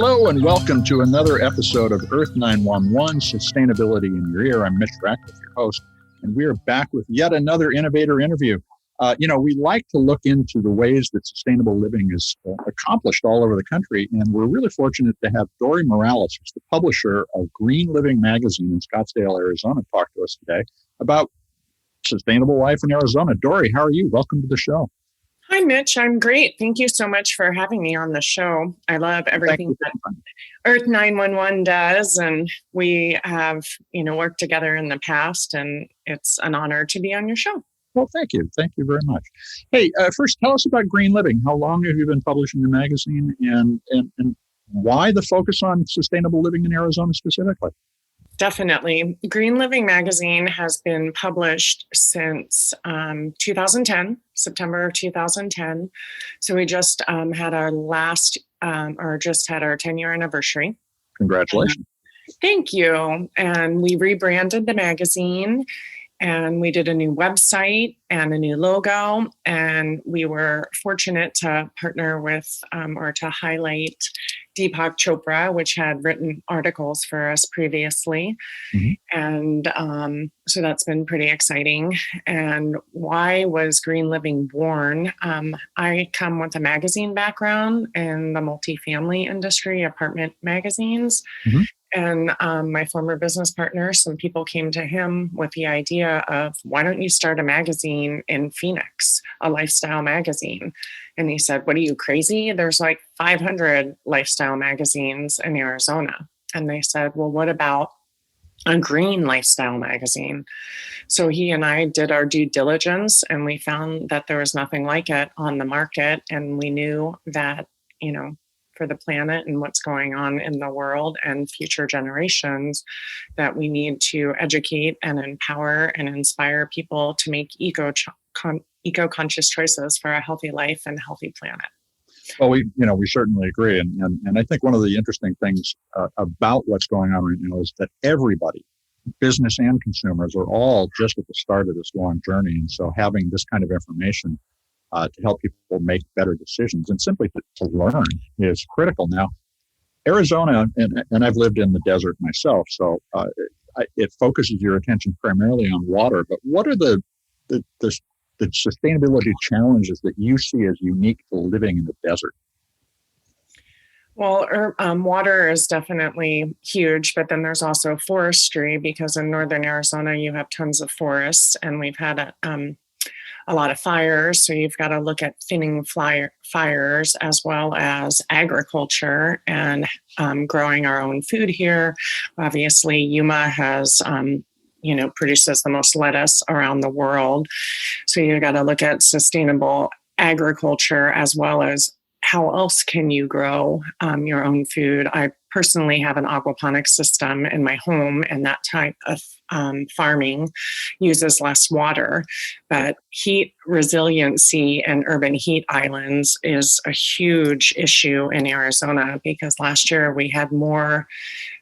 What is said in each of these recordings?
Hello and welcome to another episode of Earth911 Sustainability in Your Ear. I'm Mitch Ratcliffe, your host, and we are back with yet another innovator interview. We like to look into the ways that sustainable living is accomplished all over the country, and we're really fortunate to have Dorie Morales, who's the publisher of Green Living magazine in Scottsdale, Arizona, talk to us today about sustainable life in Arizona. Dorie, how are you? Welcome to the show. Hi, Mitch. I'm great. Thank you so much for having me on the show. I love everything that Earth911 does, and we have, worked together in the past, and it's an honor to be on your show. Well, thank you. Thank you very much. Hey, first, tell us about Green Living. How long have you been publishing the magazine, and why the focus on sustainable living in Arizona specifically? Definitely. Green Living magazine has been published since 2010, September of 2010. So we just had our just had our 10-year anniversary. Congratulations. Thank you. And we rebranded the magazine, and we did a new website and a new logo. And we were fortunate to partner with or to highlight Deepak Chopra, which had written articles for us previously. Mm-hmm. And so that's been pretty exciting. And why was Green Living born? I come with a magazine background in the multifamily industry, apartment magazines. Mm-hmm. And my former business partner, some people came to him with the idea of, why don't you start a magazine in Phoenix, a lifestyle magazine? And he said, what are you, crazy? There's like 500 lifestyle magazines in Arizona. And they said, well, what about a green lifestyle magazine? So he and I did our due diligence, and we found that there was nothing like it on the market. And we knew that, for the planet and what's going on in the world and future generations, that we need to educate and empower and inspire people to make eco-conscious choices for a healthy life and healthy planet. Well, we certainly agree. And I think one of the interesting things about what's going on right now is that everybody, business and consumers, are all just at the start of this long journey. And so having this kind of information to help people make better decisions and simply to learn is critical. Now, Arizona, and I've lived in the desert myself, so it focuses your attention primarily on water. But what are the sustainability challenges that you see as unique to living in the desert? Well, water is definitely huge, but then there's also forestry, because in northern Arizona, you have tons of forests, and we've had a lot of fires. So you've got to look at thinning fires, as well as agriculture and growing our own food here. Obviously, Yuma has, produces the most lettuce around the world. So you've got to look at sustainable agriculture, as well as how else can you grow your own food. I personally have an aquaponics system in my home, and that type of farming uses less water. But heat resiliency and urban heat islands is a huge issue in Arizona, because last year we had more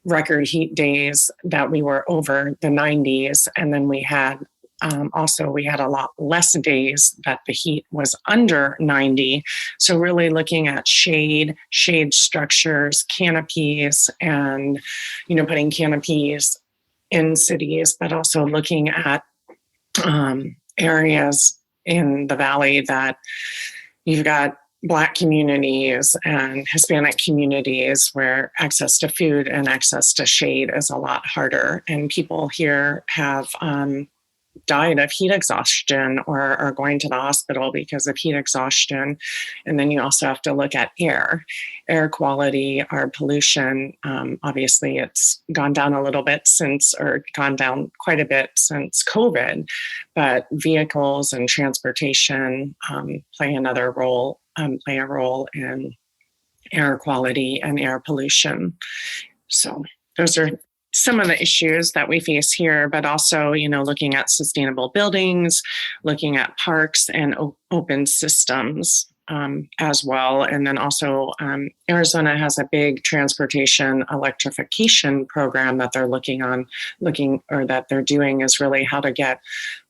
record heat days that we were over the 90s, and then we had we had a lot less days that the heat was under 90. So really looking at shade structures, canopies, and, putting canopies in cities, but also looking at areas in the valley that you've got Black communities and Hispanic communities where access to food and access to shade is a lot harder. And people here have died of heat exhaustion or are going to the hospital because of heat exhaustion. And then you also have to look at air quality, our pollution. Obviously, it's gone down quite a bit since COVID, but vehicles and transportation play a role in air quality and air pollution. So those are some of the issues that we face here, but also, looking at sustainable buildings, looking at parks and open systems. as well. And then also Arizona has a big transportation electrification program that they're that they're doing is really how to get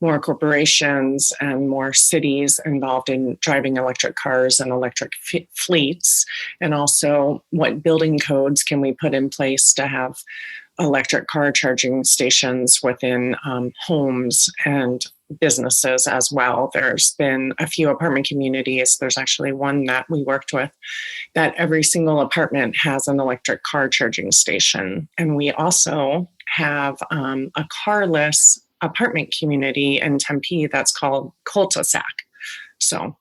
more corporations and more cities involved in driving electric cars and electric fleets. And also what building codes can we put in place to have electric car charging stations within homes and businesses as well. There's been a few apartment communities. There's actually one that we worked with that every single apartment has an electric car charging station. And we also have a carless apartment community in Tempe that's called Cul-de-sac. So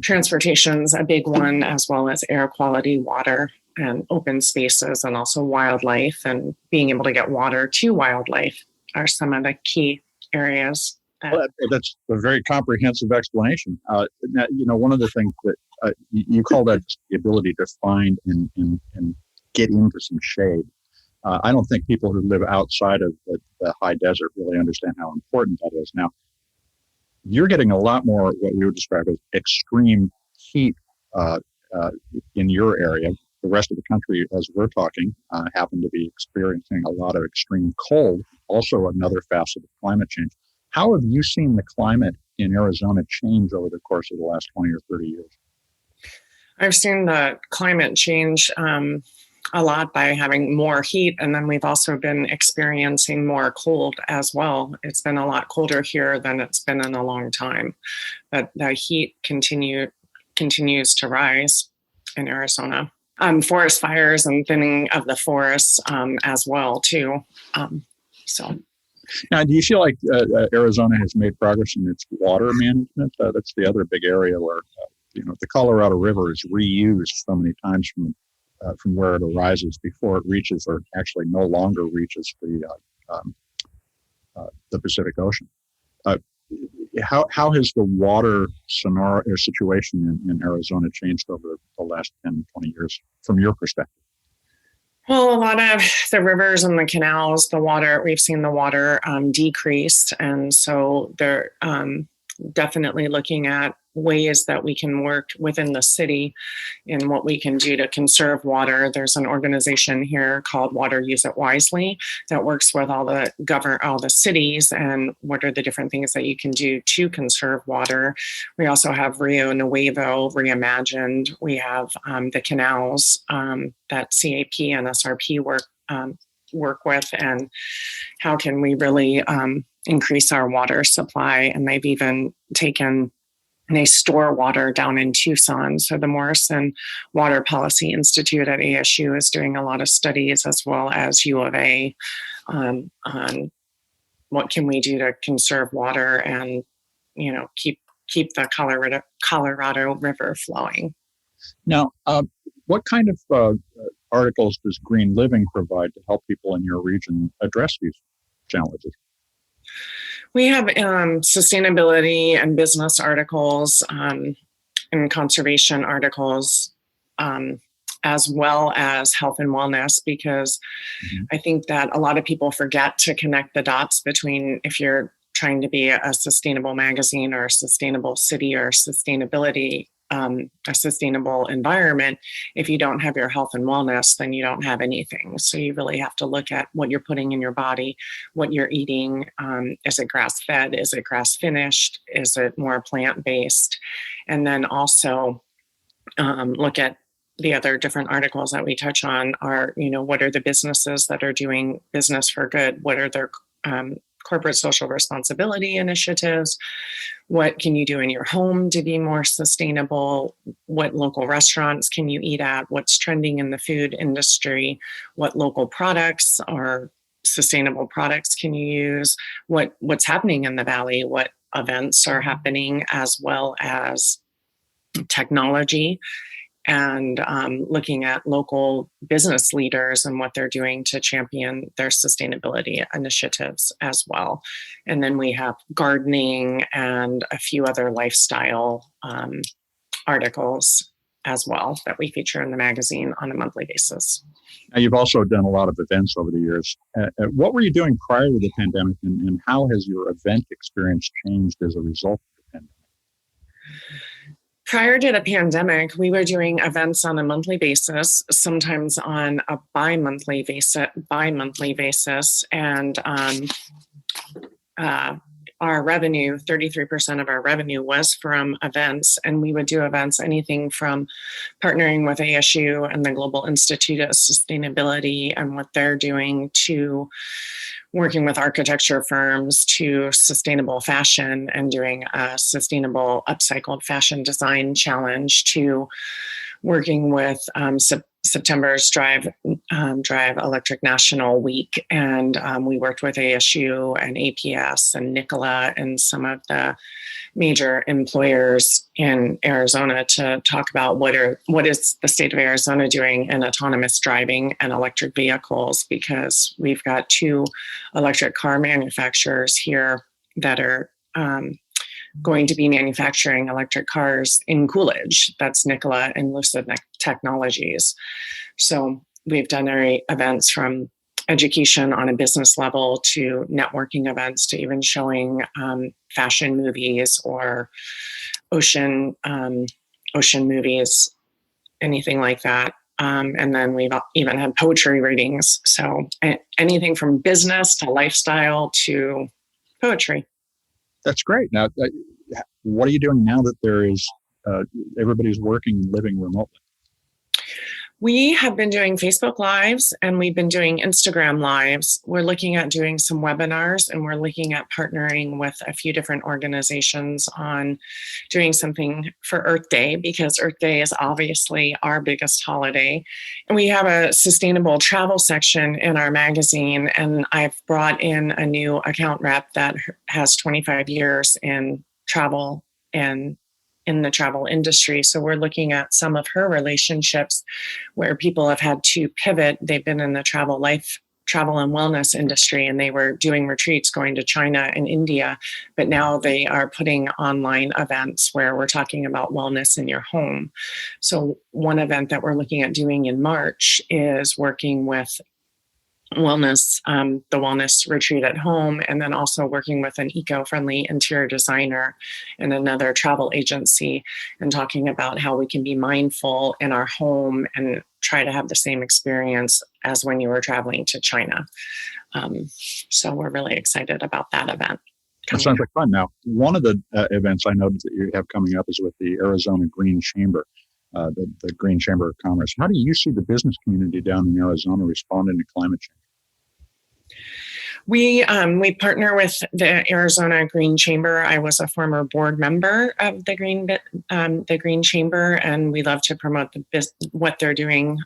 transportation's a big one, as well as air quality, water, and open spaces, and also wildlife, and being able to get water to wildlife are some of the key areas. Well, that's a very comprehensive explanation. One of the things that you call that the ability to find and get into some shade. I don't think people who live outside of the high desert really understand how important that is. Now, you're getting a lot more what we would describe as extreme heat in your area. The rest of the country, as we're talking, happen to be experiencing a lot of extreme cold, also another facet of climate change. How have you seen the climate in Arizona change over the course of the last 20 or 30 years? I've seen the climate change a lot by having more heat, and then we've also been experiencing more cold as well. It's been a lot colder here than it's been in a long time. But the heat continues to rise in Arizona. Forest fires and thinning of the forests as well too. Now, do you feel like Arizona has made progress in its water management? That's the other big area where the Colorado River is reused so many times from where it arises before it reaches, or actually no longer reaches, the Pacific Ocean. How has the water scenario or situation in Arizona changed over the last 10, 20 years from your perspective? Well, a lot of the rivers and the canals, we've seen the water decrease. And so they're definitely looking at ways that we can work within the city in what we can do to conserve water. There's an organization here called Water Use It Wisely that works with all the cities and what are the different things that you can do to conserve water. We also have Rio Nuevo Reimagined. We have the canals that CAP and SRP work with, and how can we really increase our water supply. And they've even they store water down in Tucson. So the Morrison Water Policy Institute at ASU is doing a lot of studies, as well as U of A, on what can we do to conserve water and keep the Colorado River flowing. Now, what kind of articles does Green Living provide to help people in your region address these challenges? We have sustainability and business articles and conservation articles, as well as health and wellness, because I think that a lot of people forget to connect the dots between if you're trying to be a sustainable magazine or a sustainable city or sustainability, a sustainable environment. If you don't have your health and wellness, then you don't have anything. So you really have to look at what you're putting in your body, what you're eating. Is it grass-fed? Is it grass-finished? Is it more plant-based? And then also look at the other different articles that we touch on are, what are the businesses that are doing business for good? What are their corporate social responsibility initiatives? What can you do in your home to be more sustainable? What local restaurants can you eat at? What's trending in the food industry? What local products or sustainable products can you use? What's happening in the Valley? What events are happening, as well as technology, and looking at local business leaders and what they're doing to champion their sustainability initiatives as well. And then we have gardening and a few other lifestyle articles as well that we feature in the magazine on a monthly basis. Now, you've also done a lot of events over the years. What were you doing prior to the pandemic, and how has your event experience changed as a result of the pandemic? Prior to the pandemic, we were doing events on a monthly basis, sometimes on a bi-monthly basis, and our revenue, 33% of our revenue was from events, and we would do events anything from partnering with ASU and the Global Institute of Sustainability and what they're doing to working with architecture firms to sustainable fashion and doing a sustainable upcycled fashion design challenge to working with September's Drive Electric National Week. And we worked with ASU and APS and Nikola and some of the major employers in Arizona to talk about what is the state of Arizona doing in autonomous driving and electric vehicles, because we've got 2 electric car manufacturers here that are going to be manufacturing electric cars in Coolidge. That's Nikola and Lucid Technologies. So we've done events from education on a business level to networking events to even showing fashion movies or ocean movies, anything like that. And then we've even had poetry readings. So anything from business to lifestyle to poetry. That's great. Now, what are you doing now that there is everybody's working and living remotely? We have been doing Facebook Lives and we've been doing Instagram Lives. We're looking at doing some webinars, and we're looking at partnering with a few different organizations on doing something for Earth Day, because Earth Day is obviously our biggest holiday. And we have a sustainable travel section in our magazine, and I've brought in a new account rep that has 25 years in travel and in the travel industry. So we're looking at some of her relationships where people have had to pivot. They've been in the travel and wellness industry, and they were doing retreats going to China and India, but now they are putting online events where we're talking about wellness in your home. So one event that we're looking at doing in March is working with wellness, the wellness retreat at home, and then also working with an eco-friendly interior designer and another travel agency, and talking about how we can be mindful in our home and try to have the same experience as when you were traveling to China. So we're really excited about that event. That sounds like fun. Now, one of the events I noticed that you have coming up is with the Arizona Green Chamber, the Green Chamber of Commerce. How do you see the business community down in Arizona responding to climate change? We partner with the Arizona Green Chamber. I was a former board member of the Green Chamber, and we love to promote what they're doing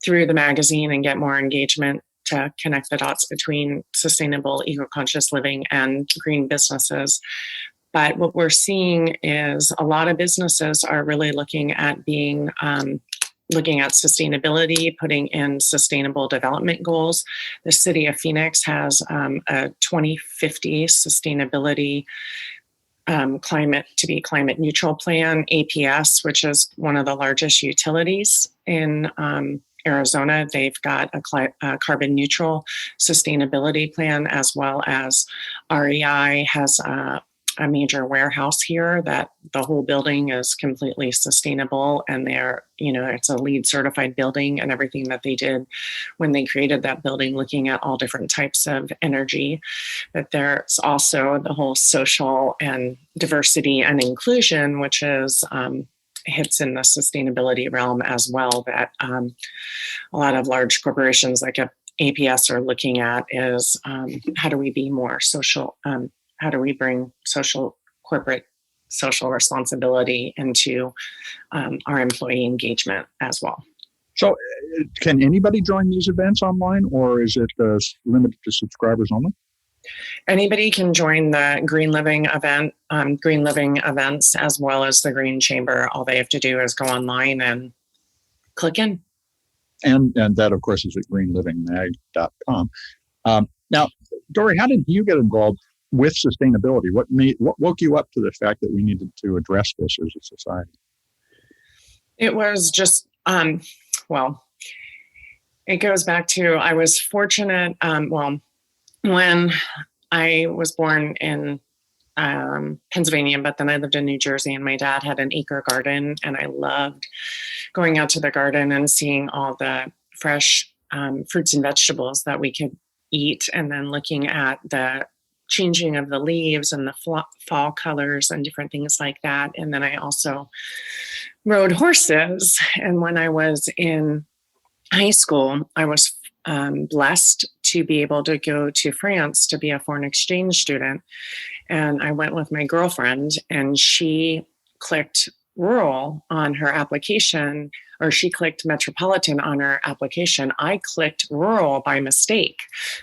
through the magazine and get more engagement to connect the dots between sustainable, eco-conscious living and green businesses. But what we're seeing is a lot of businesses are really looking at sustainability, putting in sustainable development goals. The city of Phoenix has a 2050 sustainability climate neutral plan. APS, which is one of the largest utilities in Arizona, they've got a carbon neutral sustainability plan, as well as REI has a major warehouse here that the whole building is completely sustainable, and it's a LEED certified building, and everything that they did when they created that building, looking at all different types of energy. But there's also the whole social and diversity and inclusion, which is hits in the sustainability realm as well, that a lot of large corporations like APS are looking at is how do we be more social, how do we bring corporate social responsibility into our employee engagement as well. So can anybody join these events online, or is it limited to subscribers only? Anybody can join the Green Living events, as well as the Green Chamber. All they have to do is go online and click in. And that, of course, is at greenlivingmag.com. Now, Dorie, how did you get involved with sustainability? What woke you up to the fact that we needed to address this as a society? It was just, it goes back to, I was fortunate, when I was born in Pennsylvania, but then I lived in New Jersey, and my dad had an acre garden, and I loved going out to the garden and seeing all the fresh fruits and vegetables that we could eat, and then looking at the changing of the leaves and the fall colors and different things like that. And then I also rode horses. And when I was in high school, I was blessed to be able to go to France to be a foreign exchange student. And I went with my girlfriend, and she clicked rural on her application, or she clicked metropolitan on her application. I clicked rural by mistake.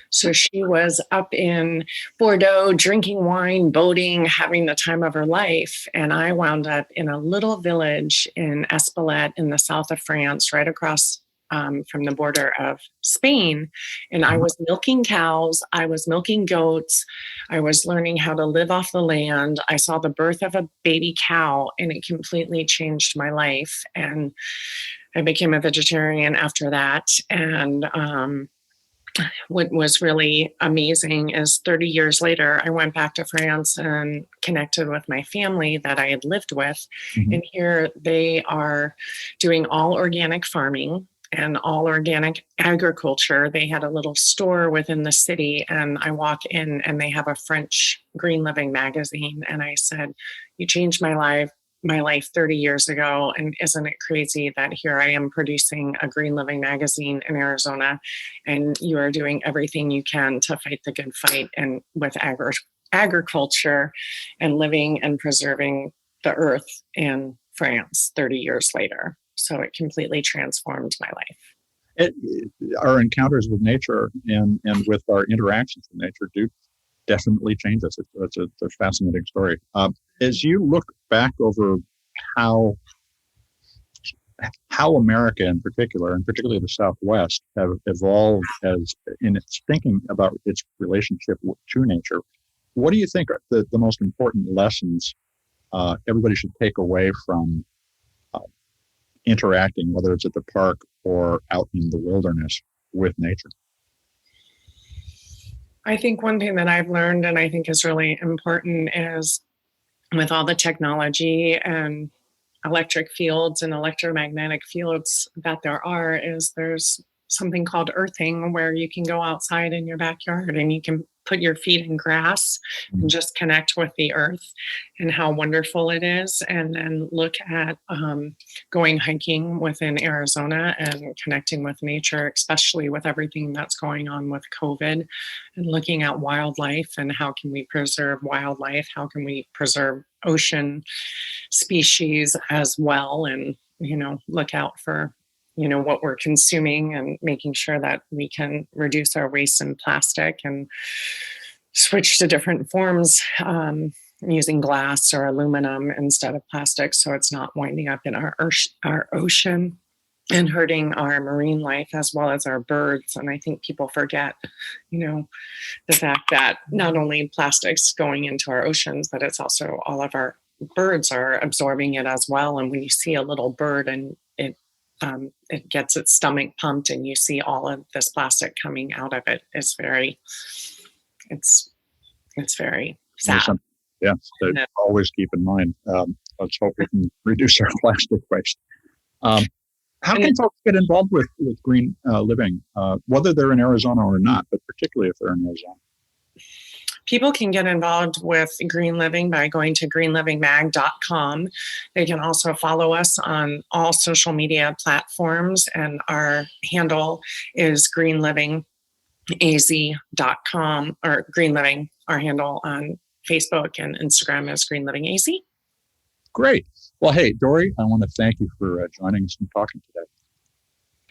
So she was up in Bordeaux, drinking wine, boating, having the time of her life. And I wound up in a little village in Espelette in the south of France, right across from the border of Spain. And I was milking cows. I was milking goats. I was learning how to live off the land. I saw the birth of a baby cow, and it completely changed my life. And I became a vegetarian after that. And what was really amazing is 30 years later, I went back to France and connected with my family that I had lived with. Mm-hmm. And here they are doing all organic farming and all organic agriculture. They had a little store within the city, and I walk in and they have a French Green Living magazine. And I said, "You changed my life 30 years ago. And isn't it crazy that here I am producing a Green Living magazine in Arizona, and you are doing everything you can to fight the good fight and with agriculture and living and preserving the earth in France 30 years later." So it completely transformed my life. Our encounters with nature and with our interactions with nature do definitely change us. It's a fascinating story. As you look back over how America in particular, and particularly the Southwest, have evolved as in its thinking about its relationship to nature, what do you think are the most important lessons everybody should take away from interacting, whether it's at the park or out in the wilderness with nature? I think one thing that I've learned, and I think is really important, is with all the technology and electric fields and electromagnetic fields that there's something called earthing, where you can go outside in your backyard and you can put your feet in grass and just connect with the earth and how wonderful it is. And then look at going hiking within Arizona and connecting with nature, especially with everything that's going on with COVID, and looking at wildlife and how can we preserve wildlife? How can we preserve ocean species as well? And, look out for what we're consuming and making sure that we can reduce our waste in plastic and switch to different forms, using glass or aluminum instead of plastic, so it's not winding up in our ocean and hurting our marine life as well as our birds. And I think people forget, the fact that not only plastic's going into our oceans, but it's also all of our birds are absorbing it as well. And when you see a little bird and it gets its stomach pumped and you see all of this plastic coming out of it, it's very sad. Yeah, so always keep in mind. Let's hope we can reduce our plastic waste. How can folks get involved with green living, whether they're in Arizona or not, but particularly if they're in Arizona? People can get involved with Green Living by going to greenlivingmag.com. They can also follow us on all social media platforms, and our handle is greenlivingaz.com, or Green Living. Our handle on Facebook and Instagram is greenlivingaz. Great. Well, hey, Dorie, I want to thank you for joining us and talking today.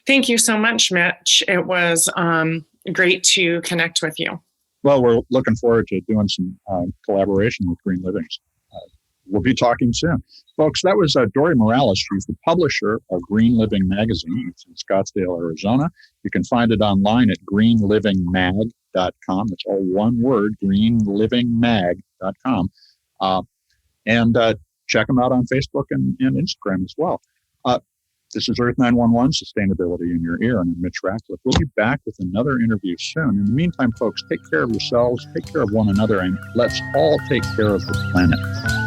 Thank you so much, Mitch. It was great to connect with you. Well, we're looking forward to doing some collaboration with Green Livings. We'll be talking soon. Folks, that was Dorie Morales. She's the publisher of Green Living magazine. It's in Scottsdale, Arizona. You can find it online at greenlivingmag.com. It's all one word, greenlivingmag.com. And check them out on Facebook and Instagram as well. This is Earth 911, Sustainability in Your Ear, and I'm Mitch Ratcliffe. We'll be back with another interview soon. In the meantime, folks, take care of yourselves, take care of one another, and let's all take care of the planet.